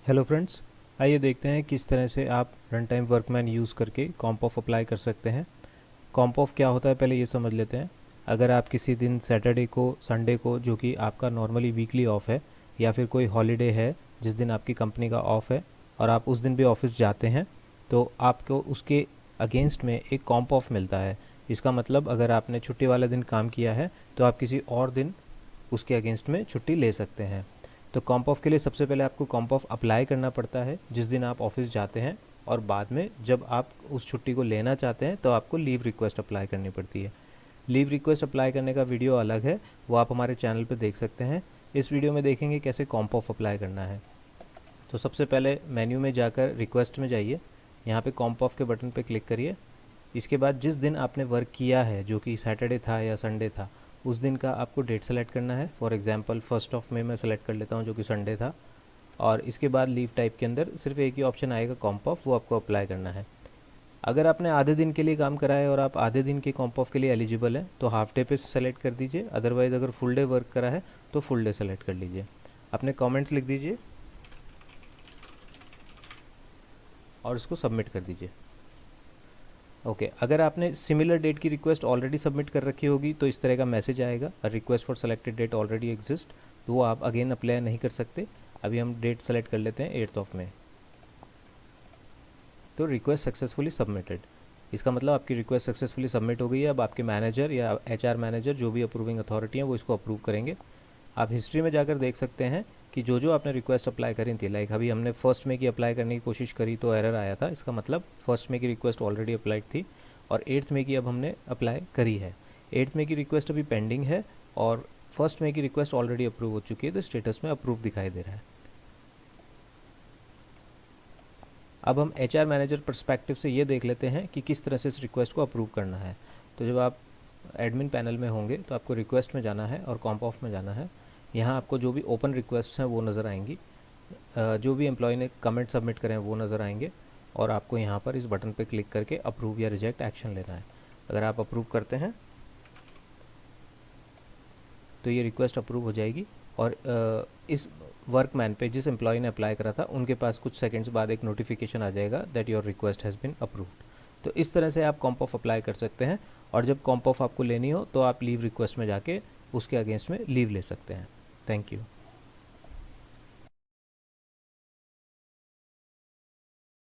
Hello friends, आइए देखते हैं किस तरह से आप रन टाइम वर्कमैन यूज़ करके कॉम्प ऑफ अप्लाई कर सकते हैं। कॉम्प ऑफ क्या होता है पहले ये समझ लेते हैं। अगर आप किसी दिन सैटरडे को, संडे को, जो कि आपका नॉर्मली वीकली ऑफ है, या फिर कोई हॉलीडे है जिस दिन आपकी कंपनी का ऑफ है और आप उस दिन भी ऑफिस जाते हैं, तो आपको उसके अगेंस्ट में एक कॉम्प ऑफ मिलता है। इसका मतलब अगर आपने छुट्टी वाला दिन काम किया है तो आप किसी और दिन उसके अगेंस्ट में छुट्टी ले सकते हैं। तो कॉम्प ऑफ के लिए सबसे पहले आपको कॉम्प ऑफ अप्लाई करना पड़ता है जिस दिन आप ऑफिस जाते हैं, और बाद में जब आप उस छुट्टी को लेना चाहते हैं तो आपको लीव रिक्वेस्ट अप्लाई करनी पड़ती है। लीव रिक्वेस्ट अप्लाई करने का वीडियो अलग है, वो आप हमारे चैनल पर देख सकते हैं। इस वीडियो में देखेंगे कैसे कॉम्प ऑफ अप्लाई करना है। तो सबसे पहले मेन्यू में जाकर रिक्वेस्ट में जाइए, यहाँ पे कॉम्प ऑफ के बटन पे क्लिक करिए। इसके बाद जिस दिन आपने वर्क किया है, जो कि सैटरडे था या संडे था, उस दिन का आपको डेट सेलेक्ट करना है। फॉर एग्जांपल 1 मई मैं सेलेक्ट कर लेता हूँ, जो कि संडे था। और इसके बाद लीव टाइप के अंदर सिर्फ एक ही ऑप्शन आएगा, कॉम्प ऑफ, वो आपको अप्लाई करना है। अगर आपने आधे दिन के लिए काम करा है और आप आधे दिन के कॉम्प ऑफ के लिए एलिजिबल हैं तो हाफ डे पे सेलेक्ट कर दीजिए। अदरवाइज़ अगर फुल डे वर्क करा है तो फुल डे सेलेक्ट कर लीजिए। अपने कॉमेंट्स लिख दीजिए और इसको सबमिट कर दीजिए। ओके, अगर आपने सिमिलर डेट की रिक्वेस्ट ऑलरेडी सबमिट कर रखी होगी तो इस तरह का मैसेज आएगा, request for selected date already exist, तो वो आप अगेन अप्लाई नहीं कर सकते। अभी हम डेट सेलेक्ट कर लेते हैं 8 मई। तो रिक्वेस्ट सक्सेसफुली सबमिटेड, इसका मतलब आपकी रिक्वेस्ट सक्सेसफुली सबमिट हो गई है। अब आपके मैनेजर या एचआर मैनेजर, जो भी अप्रूविंग अथॉरिटी है, वो इसको अप्रूव करेंगे। आप हिस्ट्री में जाकर देख सकते हैं कि जो जो आपने रिक्वेस्ट अप्लाई करी थी, लाइक अभी हमने 1 मई की अप्लाई करने की कोशिश करी तो एरर आया था। इसका मतलब 1 मई की रिक्वेस्ट ऑलरेडी अप्लाइड थी और 8 मई की अब हमने अप्लाई करी है। 8 मई की रिक्वेस्ट अभी पेंडिंग है और 1 मई की रिक्वेस्ट ऑलरेडी अप्रूव हो चुकी है, तो स्टेटस में अप्रूव दिखाई दे रहा है। अब हम एचआर मैनेजर पर्सपेक्टिव से ये देख लेते हैं कि किस तरह से इस रिक्वेस्ट को अप्रूव करना है। तो जब आप एडमिन पैनल में होंगे तो आपको रिक्वेस्ट में जाना है और कॉम्प ऑफ में जाना है। यहाँ आपको जो भी ओपन रिक्वेस्ट हैं वो नज़र आएंगी, जो भी एम्प्लॉय ने कमेंट सबमिट करें वो नज़र आएंगे, और आपको यहाँ पर इस बटन पे क्लिक करके अप्रूव या रिजेक्ट एक्शन लेना है। अगर आप अप्रूव करते हैं तो ये रिक्वेस्ट अप्रूव हो जाएगी और इस वर्कमैन पे जिस एम्प्लॉय ने अप्लाई करा था उनके पास कुछ सेकंड्स बाद एक नोटिफिकेशन आ जाएगा that your request has been approved. तो इस तरह से आप कॉम्प ऑफ अप्लाई कर सकते हैं, और जब कॉम्प ऑफ आपको लेनी हो तो आप लीव रिक्वेस्ट में जाके उसके अगेंस्ट में लीव ले सकते हैं। Thank you.